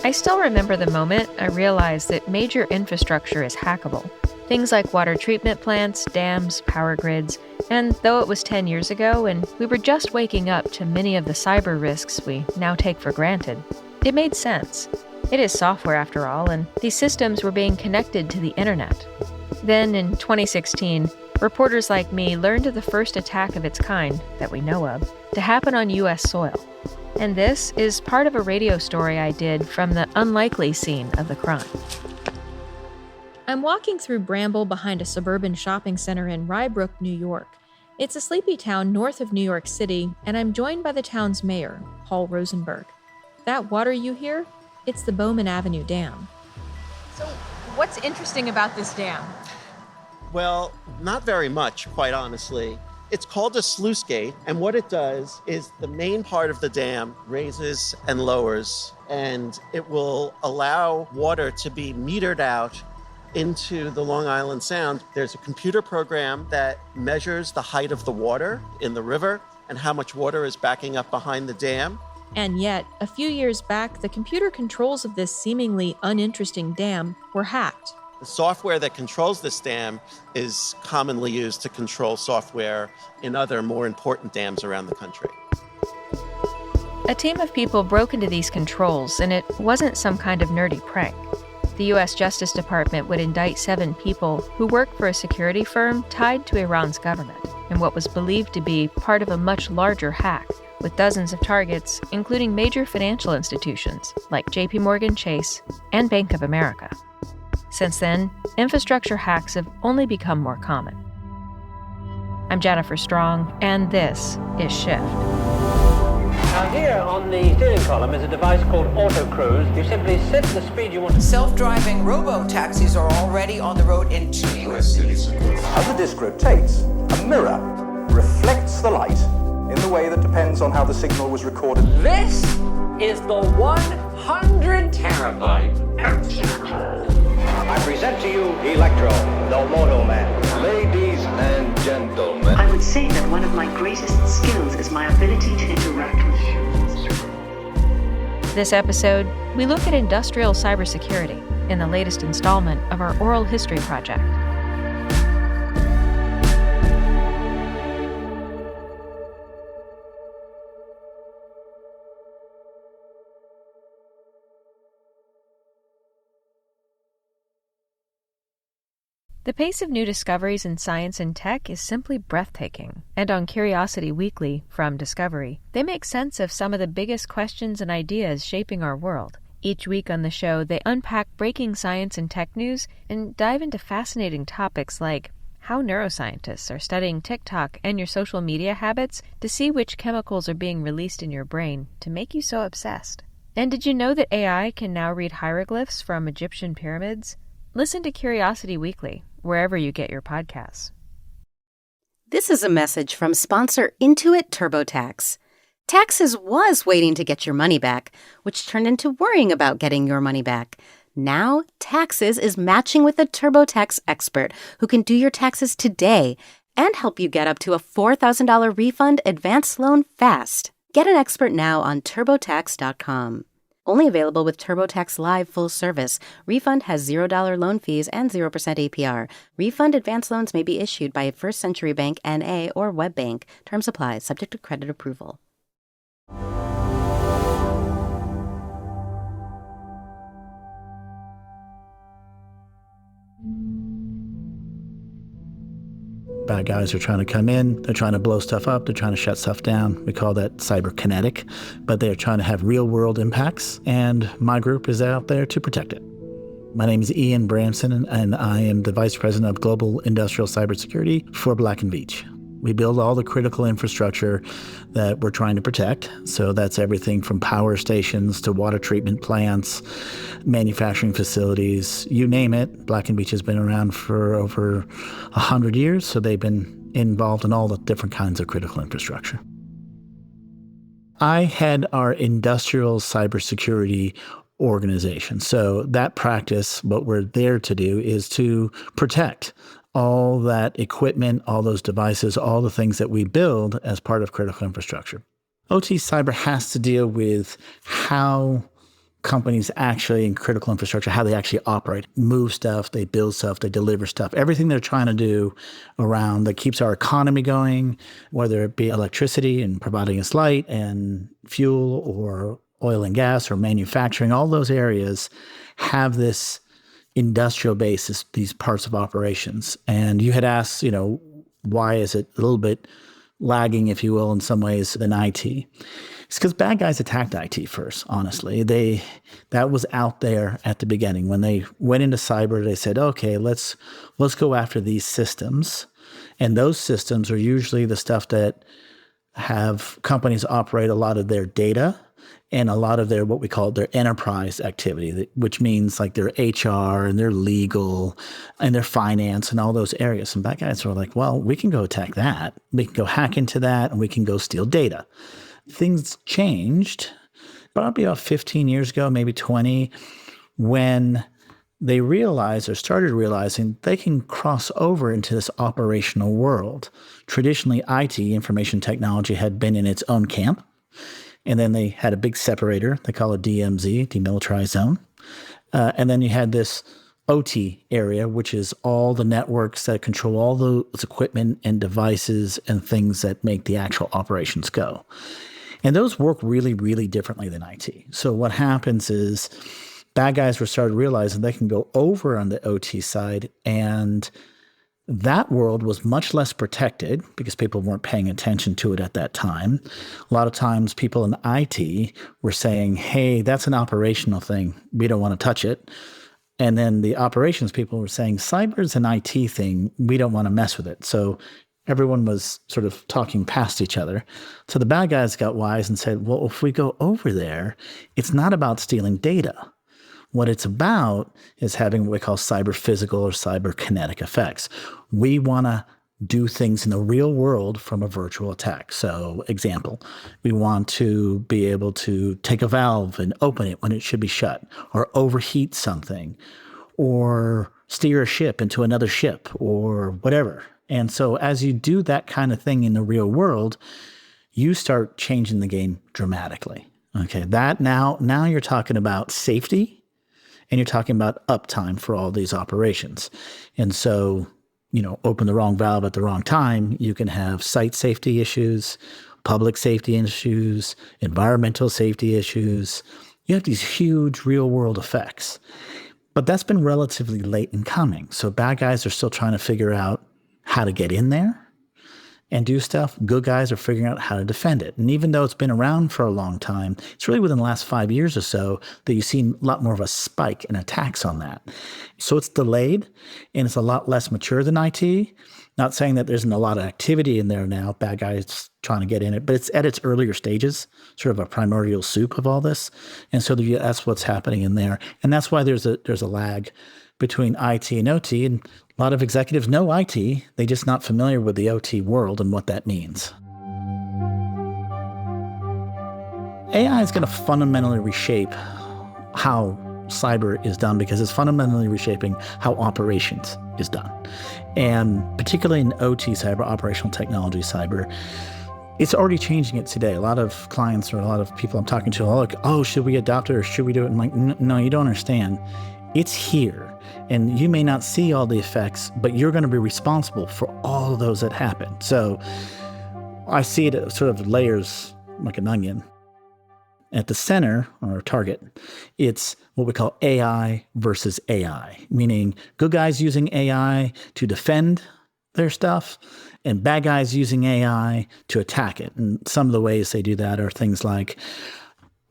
I still remember the moment I realized that major infrastructure is hackable. Things like water treatment plants, dams, power grids. And though it was 10 years ago and we were just waking up to many of the cyber risks we now take for granted, it made sense. It is software after all, and these systems were being connected to the internet. Then in 2016, reporters like me learned of the first attack of its kind, that we know of, to happen on U.S. soil. And this is part of a radio story I did from the unlikely scene of the crime. I'm walking through bramble behind a suburban shopping center in Rye Brook, New York. It's a sleepy town north of New York City, and I'm joined by the town's mayor, Paul Rosenberg. That water you hear? It's the Bowman Avenue Dam. So what's interesting about this dam? Well, not very much, quite honestly. It's called a sluice gate, and what it does is the main part of the dam raises and lowers, and it will allow water to be metered out into the Long Island Sound. There's a computer program that measures the height of the water in the river and how much water is backing up behind the dam. And yet, a few years back, the computer controls of this seemingly uninteresting dam were hacked. The software that controls this dam is commonly used to control software in other more important dams around the country. A team of people broke into these controls, and it wasn't some kind of nerdy prank. The U.S. Justice Department would indict 7 people who worked for a security firm tied to Iran's government in what was believed to be part of a much larger hack, with dozens of targets, including major financial institutions like J.P. Morgan Chase and Bank of America. Since then, infrastructure hacks have only become more common. I'm Jennifer Strong, and this is Shift. Now here on the steering column is a device called Auto Cruise. You simply set the speed you want. Self-driving robo-taxis are already on the road in 2 U.S. cities. As the disc rotates, a mirror reflects the light in the way that depends on how the signal was recorded. This is the 100 terabyte I present to you Electro, the Moto Man. Ladies and gentlemen, I would say that one of my greatest skills is my ability to interact with humans. This episode, we look at industrial cybersecurity in the latest installment of our oral history project. The pace of new discoveries in science and tech is simply breathtaking. And on Curiosity Weekly, from Discovery, they make sense of some of the biggest questions and ideas shaping our world. Each week on the show, they unpack breaking science and tech news and dive into fascinating topics like how neuroscientists are studying TikTok and your social media habits to see which chemicals are being released in your brain to make you so obsessed. And did you know that AI can now read hieroglyphs from Egyptian pyramids? Listen to Curiosity Weekly, wherever you get your podcasts. This is a message from sponsor Intuit TurboTax. Taxes was waiting to get your money back, which turned into worrying about getting your money back. Now, Taxes is matching with a TurboTax expert who can do your taxes today and help you get up to a $4,000 refund advance loan fast. Get an expert now on TurboTax.com. Only available with TurboTax Live full service. Refund has $0 loan fees and 0% APR. Refund advance loans may be issued by First Century Bank N.A. or WebBank. Terms apply, subject to credit approval. Bad guys are trying to come in, they're trying to blow stuff up, they're trying to shut stuff down. We call that cyberkinetic, but they're trying to have real-world impacts, and my group is out there to protect it. My name is Ian Bramson, and I am the Vice President of Global Industrial Cybersecurity for Black & Veatch. We build all the critical infrastructure that we're trying to protect. So that's everything from power stations to water treatment plants, manufacturing facilities, you name it. Black & Veatch has been around for over 100 years, so they've been involved in all the different kinds of critical infrastructure. I head our industrial cybersecurity organization. So that practice, what we're there to do is to protect all that equipment, all those devices, all the things that we build as part of critical infrastructure. OT cyber has to deal with how companies actually in critical infrastructure, how they actually operate, move stuff, they build stuff, they deliver stuff, everything they're trying to do around that keeps our economy going, whether it be electricity and providing us light and fuel or oil and gas or manufacturing, all those areas have this industrial basis, these parts of operations. And you had asked, why is it a little bit lagging, if you will, in some ways than IT? It's because bad guys attacked IT first, honestly. That was out there at the beginning. When they went into cyber, they said, okay, let's go after these systems. And those systems are usually the stuff that have companies operate a lot of their data and a lot of their, what we call their enterprise activity, which means like their HR and their legal and their finance and all those areas. And bad guys were like, well, we can go attack that. We can go hack into that and we can go steal data. Things changed probably about 15 years ago, maybe 20, when they realized or started realizing they can cross over into this operational world. Traditionally, IT, information technology, had been in its own camp. And then they had a big separator. They call it DMZ, demilitarized zone. And then you had this OT area, which is all the networks that control all those equipment and devices and things that make the actual operations go. And those work really, really differently than IT. So what happens is bad guys were started realizing they can go over on the OT side, and that world was much less protected because people weren't paying attention to it at that time. A lot of times people in IT were saying, hey, that's an operational thing. We don't want to touch it. And then the operations people were saying, cyber's an IT thing. We don't want to mess with it. So everyone was sort of talking past each other. So the bad guys got wise and said, well, if we go over there, it's not about stealing data. What it's about is having what we call cyber physical or cyber kinetic effects. We want to do things in the real world from a virtual attack. So, example, we want to be able to take a valve and open it when it should be shut, or overheat something, or steer a ship into another ship, or whatever. And so as you do that kind of thing in the real world, you start changing the game dramatically. Okay, that now you're talking about safety. And you're talking about uptime for all these operations. And so, open the wrong valve at the wrong time, you can have site safety issues, public safety issues, environmental safety issues. You have these huge real world effects. But that's been relatively late in coming. So bad guys are still trying to figure out how to get in there and do stuff. Good guys are figuring out how to defend it. And even though it's been around for a long time, it's really within the last 5 years or so that you've seen a lot more of a spike in attacks on that. So it's delayed and it's a lot less mature than IT. Not saying that there isn't a lot of activity in there now, bad guys trying to get in it, but it's at its earlier stages, sort of a primordial soup of all this. And so that's what's happening in there. And that's why there's a lag between IT and OT. And a lot of executives know IT, they're just not familiar with the OT world and what that means. AI is going to fundamentally reshape how cyber is done because it's fundamentally reshaping how operations is done. And particularly in OT cyber, operational technology cyber, it's already changing it today. A lot of clients or a lot of people I'm talking to are like, oh, should we adopt it or should we do it? I'm like, no, you don't understand. It's here. And you may not see all the effects, but you're going to be responsible for all of those that happen. So I see it sort of layers like an onion. At the center, or target, it's what we call AI versus AI, meaning good guys using AI to defend their stuff and bad guys using AI to attack it. And some of the ways they do that are things like,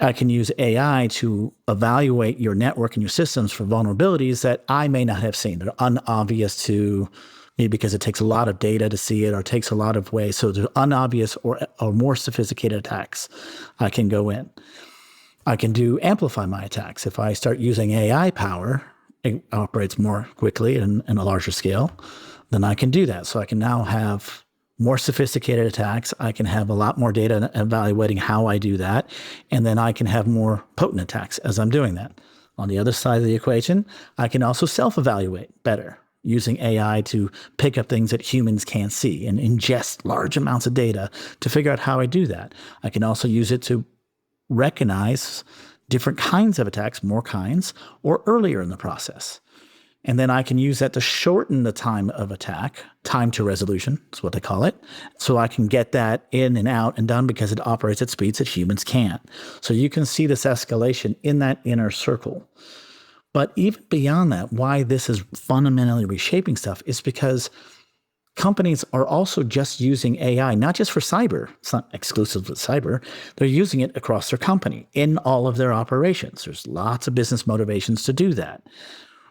I can use AI to evaluate your network and your systems for vulnerabilities that I may not have seen. They're unobvious to me because it takes a lot of data to see it or it takes a lot of ways. So they're unobvious or more sophisticated attacks I can go in. I can amplify my attacks. If I start using AI power, it operates more quickly and a larger scale, then I can do that. So I can now have more sophisticated attacks. I can have a lot more data evaluating how I do that. And then I can have more potent attacks as I'm doing that. On the other side of the equation, I can also self-evaluate better using AI to pick up things that humans can't see and ingest large amounts of data to figure out how I do that. I can also use it to recognize different kinds of attacks, more kinds, or earlier in the process. And then I can use that to shorten the time of attack, time to resolution is what they call it. So I can get that in and out and done because it operates at speeds that humans can't. So you can see this escalation in that inner circle. But even beyond that, why this is fundamentally reshaping stuff is because companies are also just using AI, not just for cyber. It's not exclusive to cyber. They're using it across their company in all of their operations. There's lots of business motivations to do that.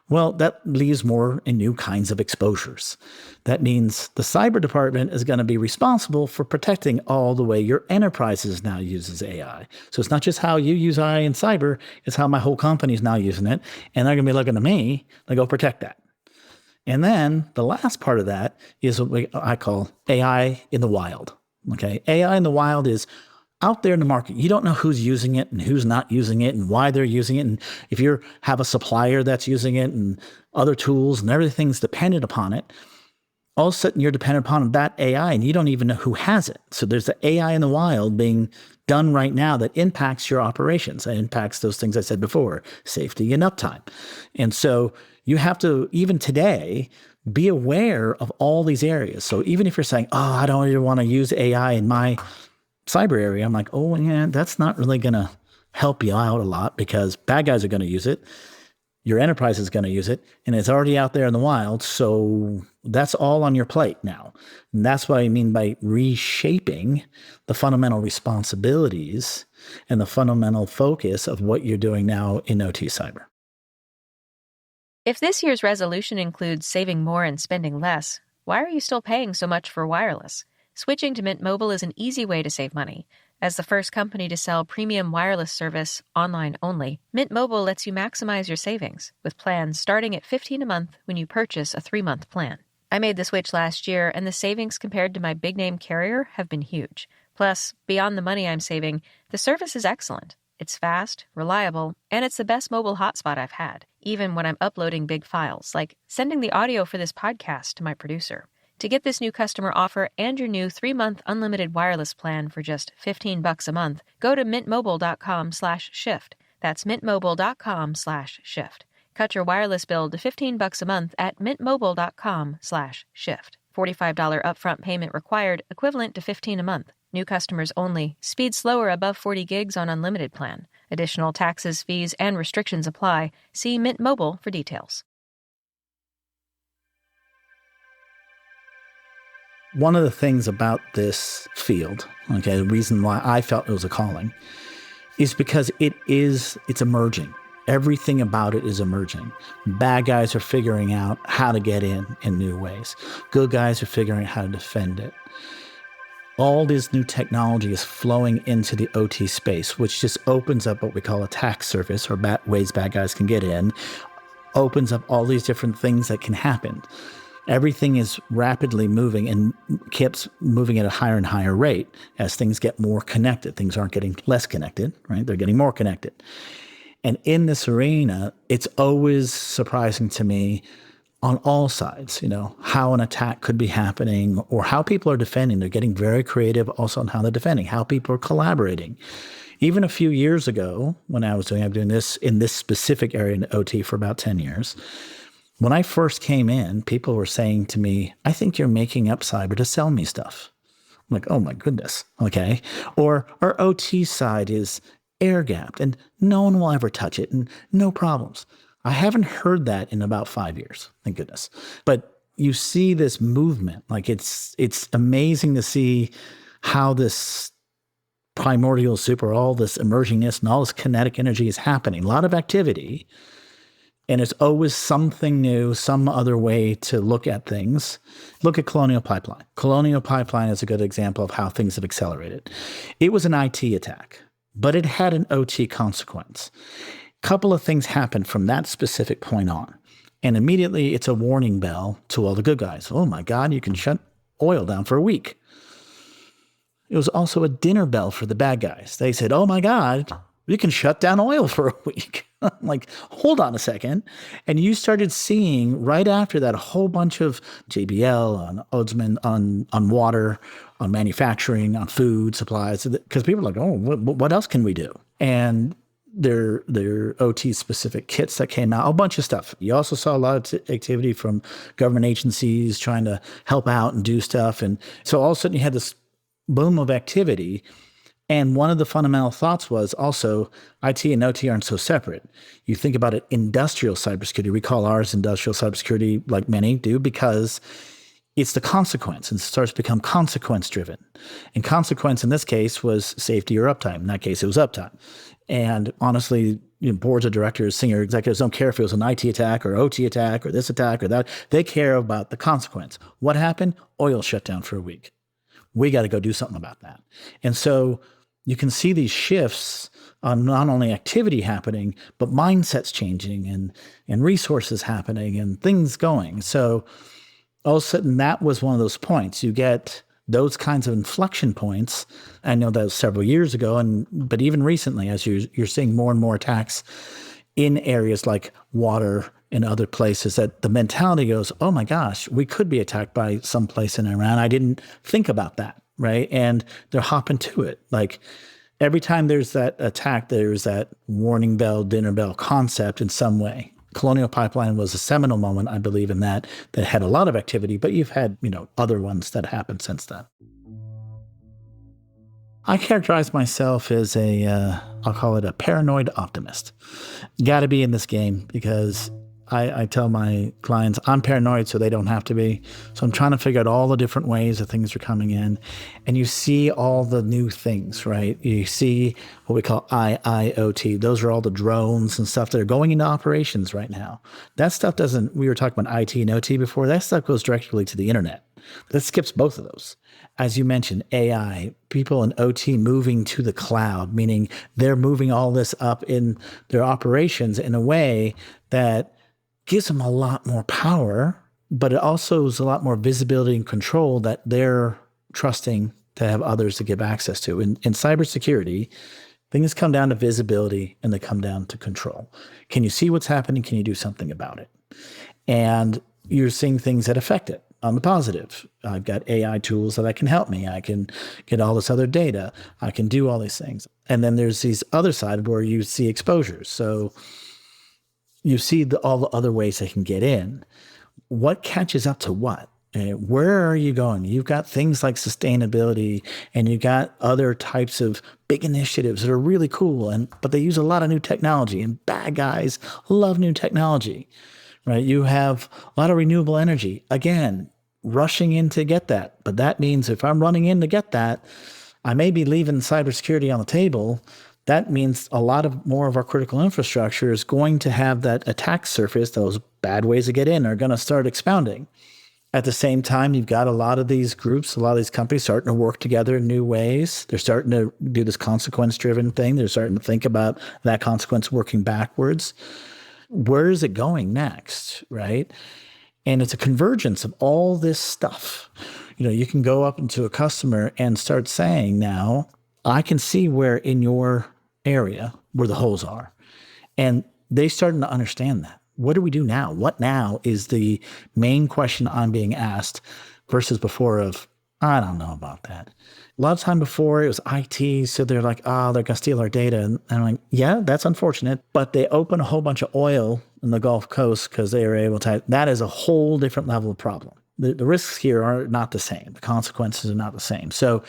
Well, that leaves more and new kinds of exposures. That means the cyber department is going to be responsible for protecting all the way your enterprise now uses AI. So it's not just how you use AI in cyber, it's how my whole company is now using it. And they're going to be looking to me to go protect that. And then the last part of that is what I call AI in the wild. Okay, AI in the wild is out there in the market. You don't know who's using it and who's not using it and why they're using it. And if you have a supplier that's using it and other tools and everything's dependent upon it, all of a sudden you're dependent upon that AI and you don't even know who has it. So there's the AI in the wild being done right now that impacts your operations. It impacts those things I said before, safety and uptime. And so you have to, even today, be aware of all these areas. So even if you're saying, oh, I don't even want to use AI in my cyber area, I'm like, oh, yeah, that's not really going to help you out a lot because bad guys are going to use it. Your enterprise is going to use it, and it's already out there in the wild. So that's all on your plate now. And that's what I mean by reshaping the fundamental responsibilities and the fundamental focus of what you're doing now in OT cyber. If this year's resolution includes saving more and spending less, why are you still paying so much for wireless? Switching to Mint Mobile is an easy way to save money. As the first company to sell premium wireless service online only, Mint Mobile lets you maximize your savings with plans starting at $15 a month when you purchase a 3-month plan. I made the switch last year, and the savings compared to my big-name carrier have been huge. Plus, beyond the money I'm saving, the service is excellent. It's fast, reliable, and it's the best mobile hotspot I've had, even when I'm uploading big files, like sending the audio for this podcast to my producer. To get this new customer offer and your new 3-month unlimited wireless plan for just $15 a month, go to mintmobile.com/shift. That's mintmobile.com/shift. Cut your wireless bill to $15 a month at mintmobile.com/shift. $45 upfront payment required, equivalent to $15 a month. New customers only. Speed slower above 40 gigs on unlimited plan. Additional taxes, fees, and restrictions apply. See Mint Mobile for details. One of the things about this field, okay, the reason why I felt it was a calling, is because it's emerging. Everything about it is emerging. Bad guys are figuring out how to get in new ways. Good guys are figuring out how to defend it. All this new technology is flowing into the OT space, which just opens up what we call attack surface, or ways bad guys can get in, opens up all these different things that can happen. Everything is rapidly moving and keeps moving at a higher and higher rate as things get more connected. Things aren't getting less connected, right? They're getting more connected. And in this arena, it's always surprising to me on all sides, how an attack could be happening or how people are defending. They're getting very creative also on how they're defending, how people are collaborating. Even a few years ago, when I'm doing this in this specific area in OT for about 10 years, when I first came in, people were saying to me, I think you're making up cyber to sell me stuff. I'm like, oh my goodness, okay. Or our OT side is air-gapped and no one will ever touch it and no problems. I haven't heard that in about 5 years, thank goodness. But you see this movement, like it's amazing to see how this primordial super, all this emergingness and all this kinetic energy is happening. A lot of activity. And it's always something new, some other way to look at things. Look at Colonial Pipeline. Colonial Pipeline is a good example of how things have accelerated. It was an IT attack, but it had an OT consequence. A couple of things happened from that specific point on. And immediately it's a warning bell to all the good guys. Oh my God, you can shut oil down for a week. It was also a dinner bell for the bad guys. They said, oh my God, we can shut down oil for a week. I'm like, hold on a second. And you started seeing right after that a whole bunch of JBL on Oddsman, on water, on manufacturing, on food supplies, because people are like, oh, what else can we do? And their OT-specific kits that came out, a bunch of stuff. You also saw a lot of activity from government agencies trying to help out and do stuff. And so all of a sudden you had this boom of activity. And one of the fundamental thoughts was also IT and OT aren't so separate. You think about it, industrial cybersecurity. We call ours industrial cybersecurity, like many do, because it's the consequence, and it starts to become consequence-driven. And consequence in this case was safety or uptime. In that case, it was uptime. And honestly, boards of directors, senior executives don't care if it was an IT attack or OT attack or this attack or that. They care about the consequence. What happened? Oil shut down for a week. We got to go do something about that. And so you can see these shifts on not only activity happening, but mindsets changing and resources happening and things going. So all of a sudden, that was one of those points. You get those kinds of inflection points. I know that was several years ago, but even recently, as you're seeing more and more attacks in areas like water and other places, that the mentality goes, oh my gosh, we could be attacked by someplace in Iran. I didn't think about that, right? And they're hopping to it. Like every time there's that attack, there's that warning bell, dinner bell concept in some way. Colonial Pipeline was a seminal moment, I believe, in that had a lot of activity, but you've had, other ones that happened since then. I characterize myself as I'll call it a paranoid optimist. Got to be in this game because I tell my clients I'm paranoid so they don't have to be. So I'm trying to figure out all the different ways that things are coming in. And you see all the new things, right? You see what we call IIoT. Those are all the drones and stuff that are going into operations right now. That stuff we were talking about IT and OT before, that stuff goes directly to the internet. That skips both of those. As you mentioned, AI, people in OT moving to the cloud, meaning they're moving all this up in their operations in a way that gives them a lot more power, but it also is a lot more visibility and control that they're trusting to have others to give access to. In cybersecurity, things come down to visibility and they come down to control. Can you see what's happening? Can you do something about it? And you're seeing things that affect it on the positive. I've got AI tools that can help me. I can get all this other data. I can do all these things. And then there's these other side where you see exposures. So you see all the other ways they can get in. What catches up to what? Where are you going? You've got things like sustainability, and you got other types of big initiatives that are really cool, but they use a lot of new technology, and bad guys love new technology, right? You have a lot of renewable energy. Again, rushing in to get that. But that means if I'm running in to get that, I may be leaving cybersecurity on the table. That means a lot more of our critical infrastructure is going to have that attack surface. Those bad ways to get in are going to start expounding. At the same time, you've got a lot of these groups, a lot of these companies starting to work together in new ways. They're starting to do this consequence-driven thing. They're starting to think about that consequence working backwards. Where is it going next, right? And it's a convergence of all this stuff. You can go up into a customer and start saying now, I can see where in your area where the holes are. And they starting to understand that. What do we do now? What now is the main question I'm being asked versus before of, I don't know about that. A lot of time before it was IT, so they're like, they're going to steal our data. And I'm like, yeah, that's unfortunate. But they open a whole bunch of oil in the Gulf Coast because they were able to, that is a whole different level of problem. The risks here are not the same. The consequences are not the same. So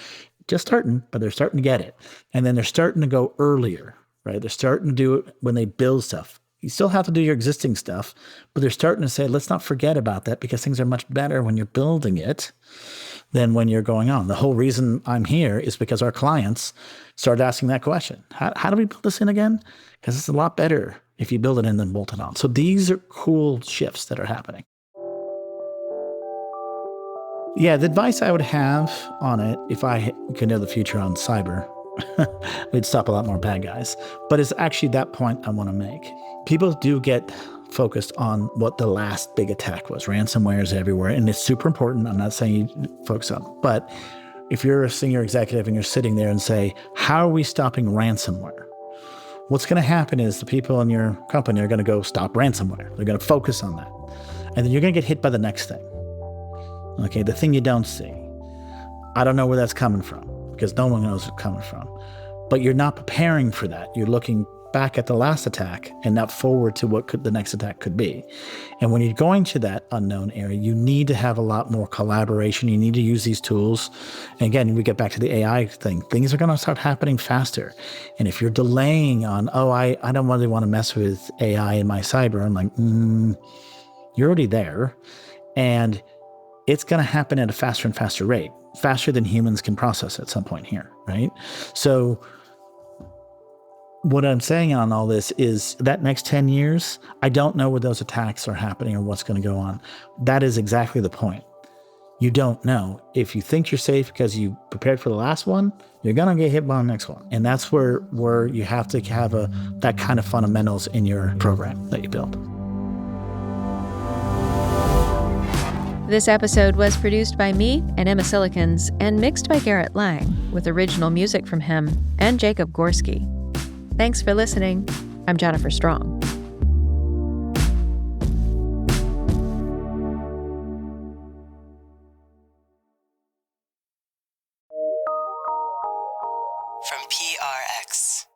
just starting, but they're starting to get it. And then they're starting to go earlier, right? They're starting to do it when they build stuff. You still have to do your existing stuff, but they're starting to say, let's not forget about that because things are much better when you're building it than when you're going on. The whole reason I'm here is because our clients started asking that question. How do we build this in again? Because it's a lot better if you build it in than bolt it on. So these are cool shifts that are happening. Yeah, the advice I would have on it, if I could know the future on cyber, we'd stop a lot more bad guys. But it's actually that point I want to make. People do get focused on what the last big attack was. Ransomware is everywhere, and it's super important. I'm not saying you focus on it. But if you're a senior executive and you're sitting there and say, how are we stopping ransomware? What's going to happen is the people in your company are going to go stop ransomware. They're going to focus on that. And then you're going to get hit by the next thing. Okay, the thing you don't see. I don't know where that's coming from because no one knows where it's coming from. But you're not preparing for that. You're looking back at the last attack and not forward to what the next attack could be. And when you're going to that unknown area, you need to have a lot more collaboration. You need to use these tools. And again, we get back to the AI thing. Things are going to start happening faster. And if you're delaying on, I don't really want to mess with AI in my cyber, I'm like, you're already there. And it's going to happen at a faster and faster rate, faster than humans can process at some point here, right? So what I'm saying on all this is that next 10 years, I don't know where those attacks are happening or what's going to go on. That is exactly the point. You don't know. If you think you're safe because you prepared for the last one, you're going to get hit by the next one. And that's where you have to have that kind of fundamentals in your program that you build. This episode was produced by me and Emma Cillekens and mixed by Garret Lang, with original music from him and Jacob Gorski. Thanks for listening. I'm Jennifer Strong. From PRX.